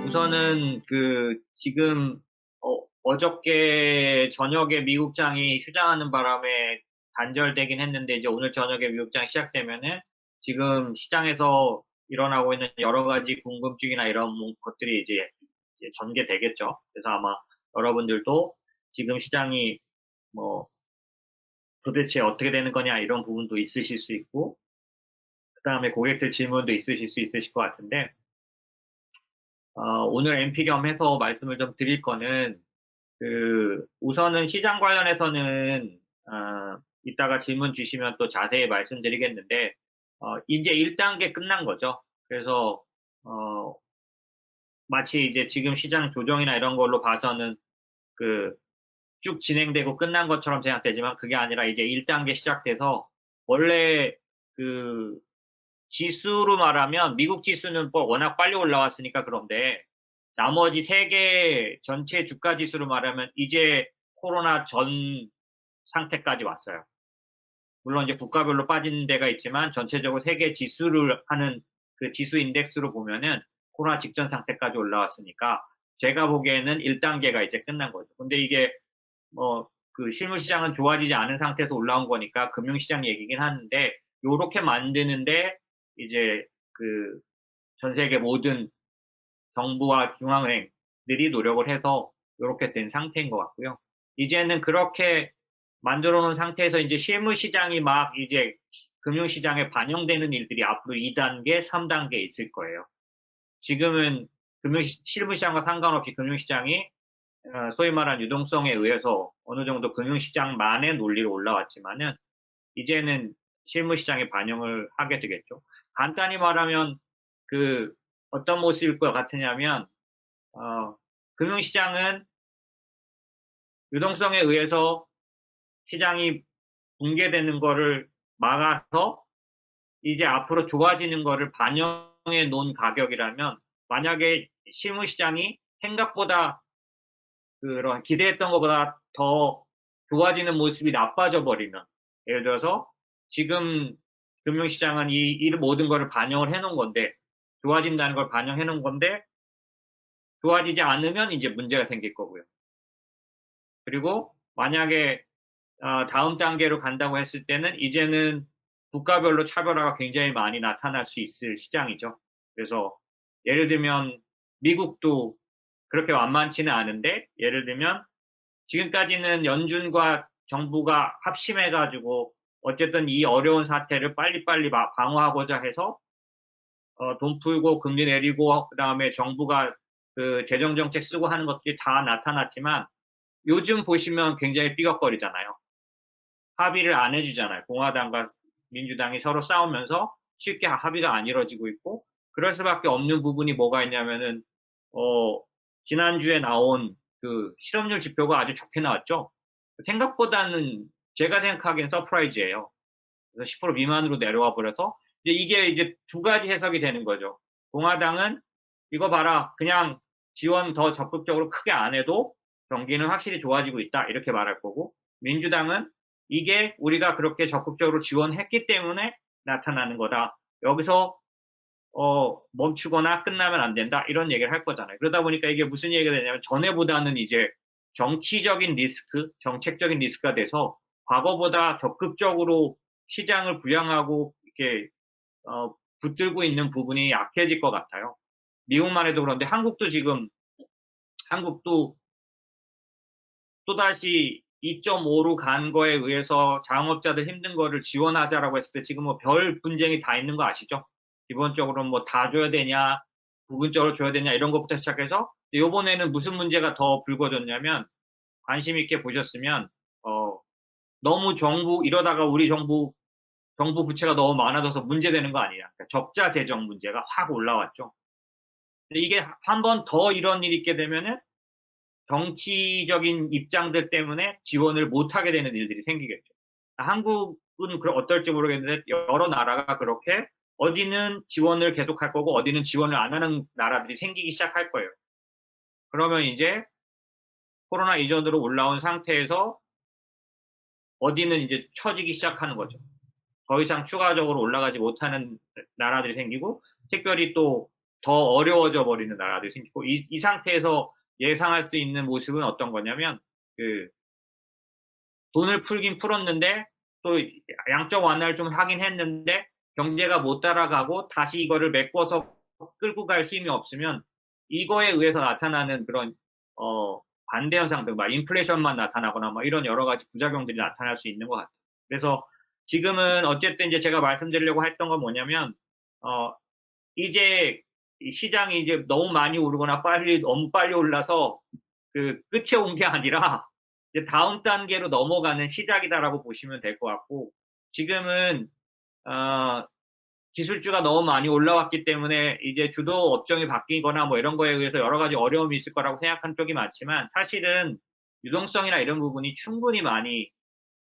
우선은 지금 어저께 저녁에 미국장이 휴장하는 바람에 단절되긴 했는데 이제 오늘 저녁에 미국장이 시작되면은 지금 시장에서 일어나고 있는 여러 가지 궁금증이나 이런 것들이 이제 전개되겠죠. 그래서 아마 여러분들도 지금 시장이 뭐 도대체 어떻게 되는 거냐 이런 부분도 있으실 수 있고, 그다음에 고객들 질문도 있으실 것 같은데, 오늘 MP 겸해서 말씀을 좀 드릴 거는, 우선은 시장 관련해서는, 이따가 질문 주시면 또 자세히 말씀드리겠는데, 이제 1단계 끝난 거죠. 그래서, 어, 마치 이제 지금 시장 조정이나 이런 걸로 봐서는 그, 쭉 진행되고 끝난 것처럼 생각되지만 그게 아니라 이제 1단계 시작돼서 원래 그 지수로 말하면 미국 지수는 뭐 워낙 빨리 올라왔으니까 그런데 나머지 세계 전체 주가 지수로 말하면 이제 코로나 전 상태까지 왔어요. 물론 이제 국가별로 빠지는 데가 있지만 전체적으로 세계 지수를 하는 그 지수 인덱스로 보면은 코로나 직전 상태까지 올라왔으니까 제가 보기에는 1단계가 이제 끝난 거죠. 근데 이게 실물 시장은 좋아지지 않은 상태에서 올라온 거니까 금융시장 얘기긴 하는데 요렇게 만드는데 이제 전 세계 모든 정부와 중앙은행들이 노력을 해서 이렇게 된 상태인 것 같고요. 이제는 그렇게 만들어 놓은 상태에서 이제 실물 시장이 막 이제 금융시장에 반영되는 일들이 앞으로 2단계, 3단계 있을 거예요. 지금은 실물 시장과 상관없이 금융시장이 소위 말하는 유동성에 의해서 어느 정도 금융시장만의 논리로 올라왔지만은 이제는 실물 시장에 반영을 하게 되겠죠. 간단히 말하면 어떤 모습일 것 같으냐면 금융시장은 유동성에 의해서 시장이 붕괴되는 거를 막아서 이제 앞으로 좋아지는 거를 반영해 놓은 가격이라면, 만약에 실물 시장이 생각보다 그런 기대했던 것보다 더 좋아지는 모습이 나빠져 버리면, 예를 들어서 지금 금융시장은 이 모든 거를 반영을 해 놓은 건데, 좋아진다는 걸 반영해 놓은 건데 좋아지지 않으면 이제 문제가 생길 거고요. 그리고 만약에 다음 단계로 간다고 했을 때는 이제는 국가별로 차별화가 굉장히 많이 나타날 수 있을 시장이죠. 그래서 예를 들면 미국도 그렇게 만만치는 않은데, 예를 들면 지금까지는 연준과 정부가 합심해가지고 어쨌든 이 어려운 사태를 빨리빨리 방어하고자 해서 돈 풀고 금리 내리고 그다음에 정부가 재정 정책 쓰고 하는 것들이 다 나타났지만 요즘 보시면 굉장히 삐걱거리잖아요. 합의를 안 해주잖아요. 공화당과 민주당이 서로 싸우면서 쉽게 합의가 안 이루어지고 있고, 그럴 수밖에 없는 부분이 뭐가 있냐면은 지난주에 나온 실업률 지표가 아주 좋게 나왔죠. 생각보다는 제가 생각하기엔 서프라이즈예요. 그래서 10% 미만으로 내려와 버려서 이게 이제 두 가지 해석이 되는 거죠. 공화당은 이거 봐라, 그냥 지원 더 적극적으로 크게 안 해도 경기는 확실히 좋아지고 있다, 이렇게 말할 거고, 민주당은 이게 우리가 그렇게 적극적으로 지원했기 때문에 나타나는 거다. 여기서 멈추거나 끝나면 안 된다, 이런 얘기를 할 거잖아요. 그러다 보니까 이게 무슨 얘기가 되냐면 전에보다는 이제 정치적인 리스크, 정책적인 리스크가 돼서 과거보다 적극적으로 시장을 부양하고 이렇게 붙들고 있는 부분이 약해질 것 같아요. 미국만 해도 그런데 한국도 또다시 2.5로 간 거에 의해서 자영업자들 힘든 거를 지원하자라고 했을 때 지금 뭐 별 분쟁이 다 있는 거 아시죠? 기본적으로 뭐 다 줘야 되냐, 부분적으로 줘야 되냐, 이런 것부터 시작해서 이번에는 무슨 문제가 더 불거졌냐면, 관심 있게 보셨으면 너무 이러다가 우리 정부 부채가 너무 많아져서 문제되는 거 아니냐. 그러니까 적자 재정 문제가 확 올라왔죠. 근데 이게 한 번 더 이런 일이 있게 되면은 정치적인 입장들 때문에 지원을 못하게 되는 일들이 생기겠죠. 한국은 어떨지 모르겠는데 여러 나라가 그렇게 어디는 지원을 계속할 거고 어디는 지원을 안 하는 나라들이 생기기 시작할 거예요. 그러면 이제 코로나 이전으로 올라온 상태에서 어디는 이제 처지기 시작하는 거죠. 더 이상 추가적으로 올라가지 못하는 나라들이 생기고, 특별히 또 더 어려워져 버리는 나라들이 생기고 이 상태에서 예상할 수 있는 모습은 어떤 거냐면 그 돈을 풀긴 풀었는데 또 양적 완화를 좀 하긴 했는데 경제가 못 따라가고 다시 이거를 메꿔서 끌고 갈 힘이 없으면 이거에 의해서 나타나는 그런 반대 현상들, 막 인플레이션만 나타나거나 뭐 이런 여러 가지 부작용들이 나타날 수 있는 것 같아요. 그래서 지금은 어쨌든 이제 제가 말씀드리려고 했던 건 뭐냐면 이제 시장이 이제 너무 많이 오르거나 너무 빨리 올라서 그 끝에 온 게 아니라 이제 다음 단계로 넘어가는 시작이다라고 보시면 될 것 같고 지금은 어, 기술주가 너무 많이 올라왔기 때문에 이제 주도 업종이 바뀌거나 뭐 이런 거에 의해서 여러 가지 어려움이 있을 거라고 생각하는 쪽이 많지만 사실은 유동성이나 이런 부분이 충분히 많이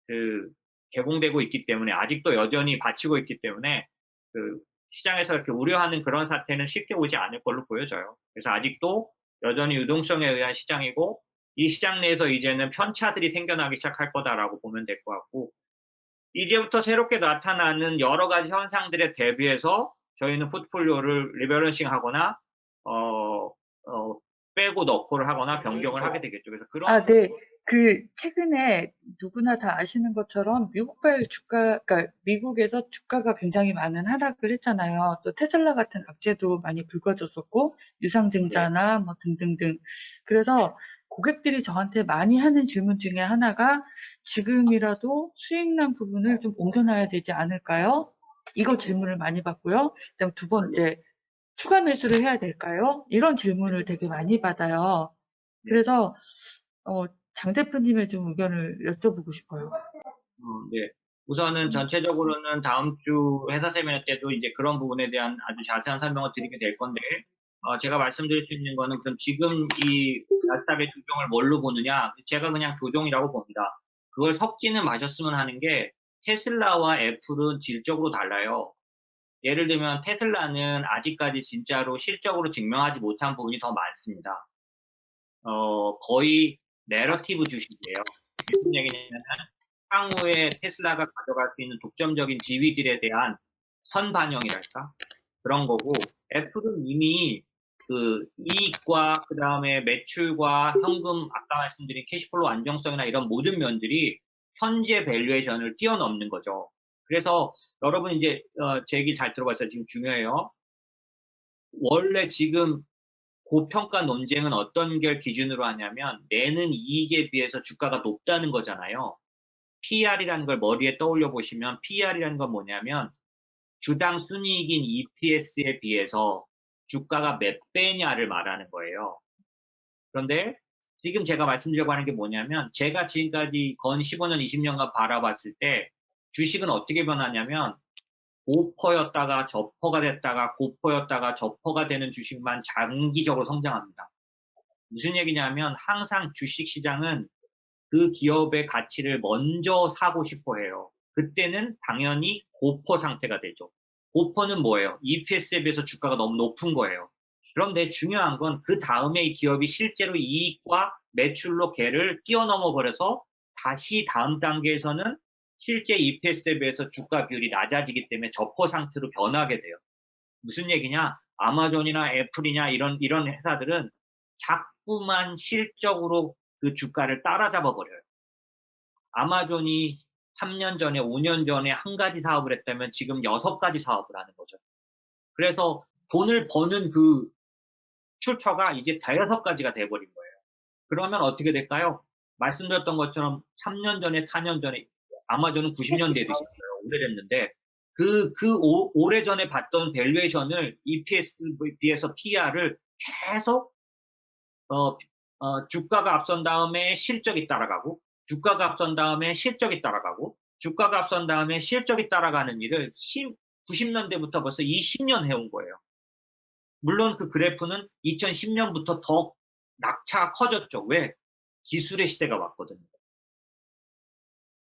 그 개봉되고 있기 때문에 아직도 여전히 받치고 있기 때문에 그 시장에서 이렇게 우려하는 그런 사태는 쉽게 오지 않을 걸로 보여져요. 그래서 아직도 여전히 유동성에 의한 시장이고 이 시장 내에서 이제는 편차들이 생겨나기 시작할 거다라고 보면 될 것 같고 이제부터 새롭게 나타나는 여러 가지 현상들에 대비해서 저희는 포트폴리오를 리밸런싱 하거나 어, 빼고 넣고를 하거나 변경을 하게 되겠죠. 그래서 그런 네. 최근에 누구나 다 아시는 것처럼 미국발 주가, 그러니까 미국에서 주가가 굉장히 많은 하락을 했잖아요. 또 테슬라 같은 악재도 많이 불거졌었고, 네, 유상증자나 뭐 등등등. 그래서 고객들이 저한테 많이 하는 질문 중에 하나가 지금이라도 수익난 부분을 좀 옮겨놔야 되지 않을까요? 이거 질문을 많이 받고요. 그다음 두 번째, 추가 매수를 해야 될까요? 이런 질문을 되게 많이 받아요. 네. 그래서 어, 장 대표님의 좀 의견을 여쭤보고 싶어요. 네. 우선은 전체적으로는 다음 주 회사 세미나 때도 이제 그런 부분에 대한 아주 자세한 설명을 드리게 될 건데, 제가 말씀드릴 수 있는 거는 그럼 지금 이 나스닥의 조정을 뭘로 보느냐? 제가 그냥 조정이라고 봅니다. 그걸 섞지는 마셨으면 하는 게 테슬라와 애플은 질적으로 달라요. 예를 들면 테슬라는 아직까지 진짜로 실적으로 증명하지 못한 부분이 더 많습니다. 거의 내러티브 주식이에요. 무슨 얘기냐면 향후에 테슬라가 가져갈 수 있는 독점적인 지위들에 대한 선반영이랄까? 그런 거고, 애플은 이미 그 이익과 그 다음에 매출과 현금, 아까 말씀드린 캐시플로우 안정성이나 이런 모든 면들이 현재 밸류에이션을 뛰어넘는 거죠. 그래서 여러분 이제 제 얘기 잘 들어봤어요. 지금 중요해요. 원래 지금 고평가 논쟁은 어떤 걸 기준으로 하냐면 내는 이익에 비해서 주가가 높다는 거잖아요. PR이라는 걸 머리에 떠올려 보시면 PR이라는 건 뭐냐면 주당 순이익인 EPS에 비해서 주가가 몇 배냐를 말하는 거예요. 그런데 지금 제가 말씀드리려고 하는 게 뭐냐면 제가 지금까지 건 15년, 20년간 바라봤을 때 주식은 어떻게 변하냐면 고퍼였다가 저퍼가 됐다가 고퍼였다가 저퍼가 되는 주식만 장기적으로 성장합니다. 무슨 얘기냐면 항상 주식 시장은 그 기업의 가치를 먼저 사고 싶어 해요. 그때는 당연히 고퍼 상태가 되죠. 고퍼는 뭐예요? EPS에 비해서 주가가 너무 높은 거예요. 그런데 중요한 건 그 다음에 이 기업이 실제로 이익과 매출로 걔를 뛰어넘어 버려서 다시 다음 단계에서는 실제 EPS에 비해서 주가 비율이 낮아지기 때문에 저퍼 상태로 변하게 돼요. 무슨 얘기냐? 아마존이나 애플이냐 이런 회사들은 자꾸만 실적으로 그 주가를 따라잡아 버려요. 아마존이 3년 전에, 5년 전에 한 가지 사업을 했다면 지금 6가지 사업을 하는 거죠. 그래서 돈을 버는 그 출처가 이제 대여섯 가지가 돼버린 거예요. 그러면 어떻게 될까요? 말씀드렸던 것처럼 3년 전에, 4년 전에, 아마존은 90년대에 드셨어요. 오래됐는데, 오래전에 봤던 밸류에이션을 EPS에 비해서 PR을 계속 주가가 앞선 다음에 실적이 따라가고, 주가가 앞선 다음에 실적이 따라가고, 주가가 앞선 다음에 실적이 따라가는 일을 90년대부터 벌써 20년 해온 거예요. 물론 그 그래프는 2010년부터 더 낙차가 커졌죠. 왜? 기술의 시대가 왔거든요.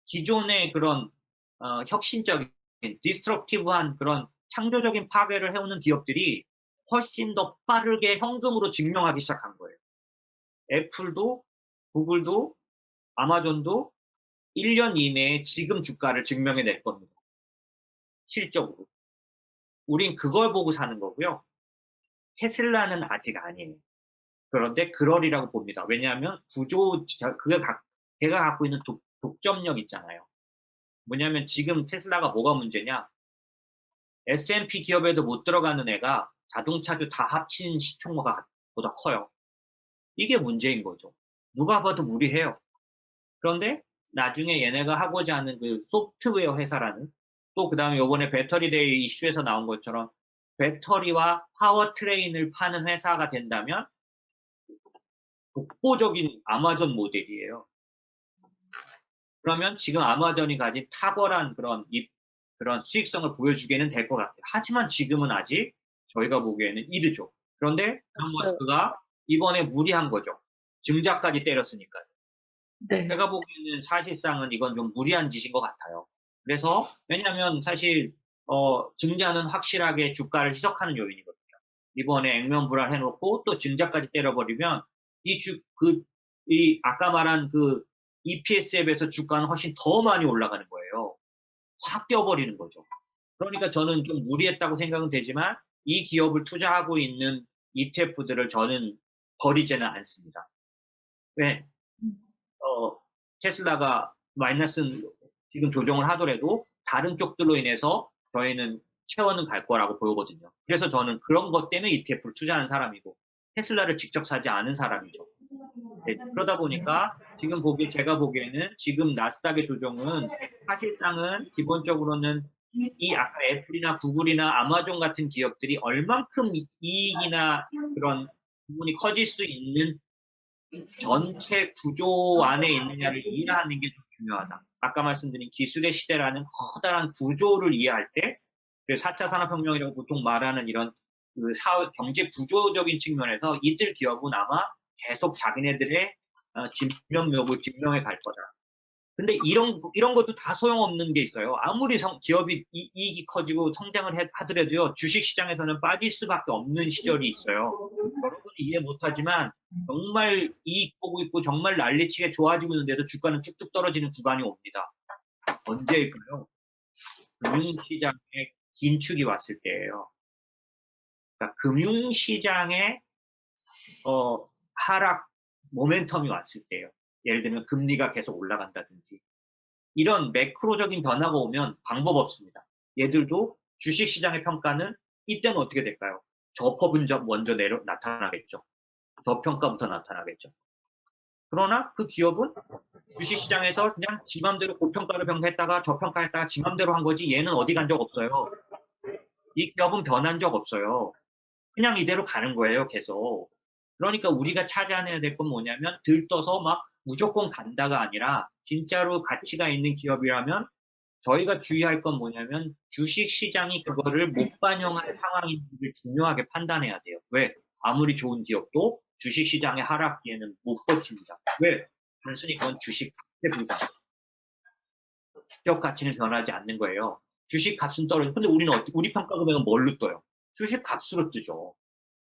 기존의 그런 혁신적인 디스트럭티브한 그런 창조적인 파괴를 해오는 기업들이 훨씬 더 빠르게 현금으로 증명하기 시작한 거예요. 애플도 구글도 아마존도 1년 이내에 지금 주가를 증명해낼 겁니다. 실적으로. 우린 그걸 보고 사는 거고요. 테슬라는 아직 아니에요. 그런데 그러리라고 봅니다. 왜냐하면 걔가 갖고 있는 독점력 있잖아요. 뭐냐면 지금 테슬라가 뭐가 문제냐? S&P 기업에도 못 들어가는 애가 자동차주 다 합친 시총보다 커요. 이게 문제인 거죠. 누가 봐도 무리해요. 그런데 나중에 얘네가 하고자 하는 그 소프트웨어 회사라는, 또 그 다음에 요번에 배터리데이 이슈에서 나온 것처럼 배터리와 파워트레인을 파는 회사가 된다면 독보적인 아마존 모델이에요. 그러면 지금 아마존이 가진 탁월한 그런 수익성을 보여주게는 될 것 같아요. 하지만 지금은 아직 저희가 보기에는 이르죠. 그런데 일론 머스크가 이번에 무리한 거죠. 증자까지 때렸으니까요. 네. 제가 보기에는 사실상은 이건 좀 무리한 짓인 것 같아요. 그래서 왜냐하면 사실 증자는 확실하게 주가를 희석하는 요인이거든요. 이번에 액면 불안해놓고 또 증자까지 때려버리면 이 아까 말한 그 EPS에 비해서 주가는 훨씬 더 많이 올라가는 거예요. 확 뛰어버리는 거죠. 그러니까 저는 좀 무리했다고 생각은 되지만 이 기업을 투자하고 있는 ETF들을 저는 버리지는 않습니다. 왜? 테슬라가 마이너스 지금 조정을 하더라도 다른 쪽들로 인해서 저희는 채워는 갈 거라고 보거든요. 그래서 저는 그런 것 때문에 ETF를 투자하는 사람이고 테슬라를 직접 사지 않은 사람이죠. 네, 그러다 보니까 제가 보기에는 지금 나스닥의 조정은 사실상은 기본적으로는 이 아까 애플이나 구글이나 아마존 같은 기업들이 얼만큼 이익이나 그런 부분이 커질 수 있는 전체 구조 안에 있느냐를 이해하는 게 좀 중요하다. 아까 말씀드린 기술의 시대라는 커다란 구조를 이해할 때, 4차 산업혁명이라고 보통 말하는 이런 그 경제 구조적인 측면에서 이들 기업은 아마 계속 자기네들의 진면목을 증명해 갈 거다. 근데 이런 것도 다 소용없는 게 있어요. 아무리 기업이 이익이 커지고 성장을 하더라도요, 주식시장에서는 빠질 수밖에 없는 시절이 있어요. 여러분이 이해 못하지만 정말 이익 보고 있고 정말 난리치게 좋아지고 있는데도 주가는 뚝뚝 떨어지는 구간이 옵니다. 언제일까요? 금융시장에 긴축이 왔을 때예요. 그러니까 금융시장에 하락 모멘텀이 왔을 때예요. 예를 들면 금리가 계속 올라간다든지 이런 매크로적인 변화가 오면 방법 없습니다. 얘들도 주식시장의 평가는 이때는 어떻게 될까요? 저퍼분적 먼저 나타나겠죠. 저평가부터 나타나겠죠. 그러나 그 기업은 주식시장에서 그냥 지 맘대로 고평가를 평가했다가 저평가했다가 지 맘대로 한 거지 얘는 어디 간 적 없어요. 이 기업은 변한 적 없어요. 그냥 이대로 가는 거예요, 계속. 그러니까 우리가 찾아내야 될 건 뭐냐면 들떠서 막 무조건 간다가 아니라 진짜로 가치가 있는 기업이라면 저희가 주의할 건 뭐냐면 주식시장이 그거를 못 반영할 상황인지를 중요하게 판단해야 돼요. 왜? 아무리 좋은 기업도 주식시장의 하락기에는 못 버팁니다. 왜? 단순히 그건 주식 값에 불과해요. 기업 가치는 변하지 않는 거예요. 주식 값은 떨어져. 근데 우리 평가 금액은 뭘로 떠요? 주식 값으로 뜨죠.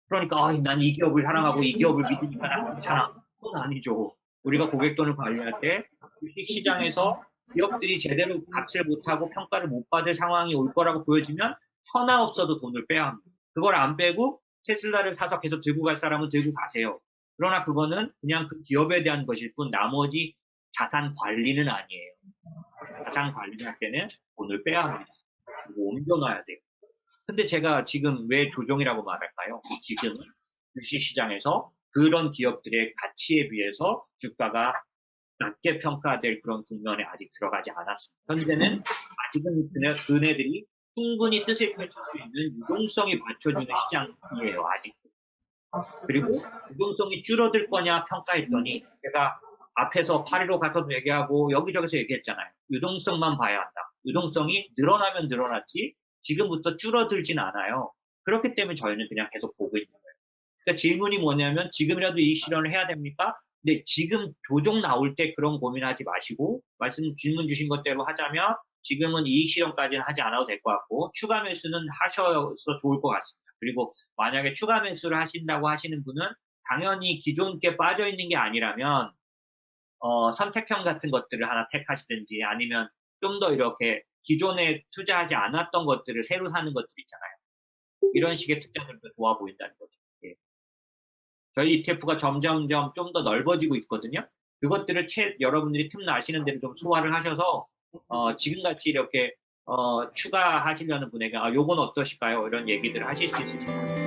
그러니까 난 이 기업을 사랑하고 이 기업을 믿으니까 난 괜찮아. 그건 아니죠. 우리가 고객돈을 관리할 때 주식시장에서 기업들이 제대로 값을 못하고 평가를 못 받을 상황이 올 거라고 보여지면 하나 없어도 돈을 빼야 합니다. 그걸 안 빼고 테슬라를 사서 계속 들고 갈 사람은 들고 가세요. 그러나 그거는 그냥 그 기업에 대한 것일 뿐 나머지 자산 관리는 아니에요. 자산 관리를 할 때는 돈을 빼야 합니다. 그리고 옮겨놔야 돼요. 근데 제가 지금 왜 조정이라고 말할까요? 지금은 주식시장에서 그런 기업들의 가치에 비해서 주가가 낮게 평가될 그런 국면에 아직 들어가지 않았습니다. 현재는 아직은 그네들이 충분히 뜻을 펼칠 수 있는 유동성이 받쳐주는 시장이에요, 아직. 그리고 유동성이 줄어들 거냐 평가했더니 제가 앞에서 파리로 가서도 얘기하고 여기저기서 얘기했잖아요. 유동성만 봐야 한다. 유동성이 늘어나면 늘어났지 지금부터 줄어들진 않아요. 그렇기 때문에 저희는 그냥 계속 보고 있는 거예요. 그러니까 질문이 뭐냐면 지금이라도 이익 실현을 해야 됩니까? 근데 지금 조정 나올 때 그런 고민하지 마시고 질문 주신 것대로 하자면 지금은 이익 실현까지는 하지 않아도 될 것 같고 추가 매수는 하셔서 좋을 것 같습니다. 그리고 만약에 추가 매수를 하신다고 하시는 분은 당연히 기존 게 빠져 있는 게 아니라면 선택형 같은 것들을 하나 택하시든지 아니면 좀 더 이렇게 기존에 투자하지 않았던 것들을 새로 사는 것들 있잖아요. 이런 식의 특징들도 좋아 보인다는 거죠. 예. 저희 ETF가 점점점 좀 더 넓어지고 있거든요. 그것들을 여러분들이 틈 나시는 대로 좀 소화를 하셔서 지금같이 이렇게 추가하시려는 분에게 요건 어떠실까요? 이런 얘기들을 하실 수 있습니다.